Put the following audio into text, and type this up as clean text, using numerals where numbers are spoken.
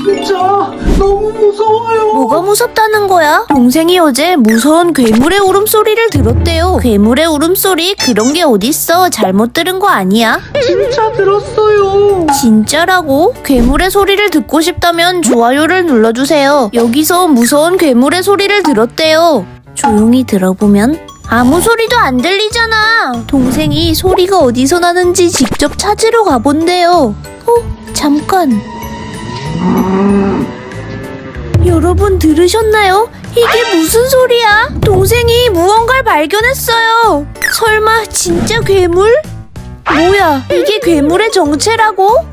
진짜 너무 무서워요. 뭐가 무섭다는 거야? 동생이 어제 무서운 괴물의 울음소리를 들었대요. 괴물의 울음소리 그런 게 어딨어. 잘못 들은 거 아니야? 진짜 들었어요. 진짜라고? 괴물의 소리를 듣고 싶다면 좋아요를 눌러주세요. 여기서 무서운 괴물의 소리를 들었대요. 조용히 들어보면 아무 소리도 안 들리잖아. 동생이 소리가 어디서 나는지 직접 찾으러 가본대요. 잠깐. 여러분 들으셨나요? 이게 무슨 소리야? 동생이 무언가를 발견했어요. 설마 진짜 괴물? 뭐야, 이게 괴물의 정체라고?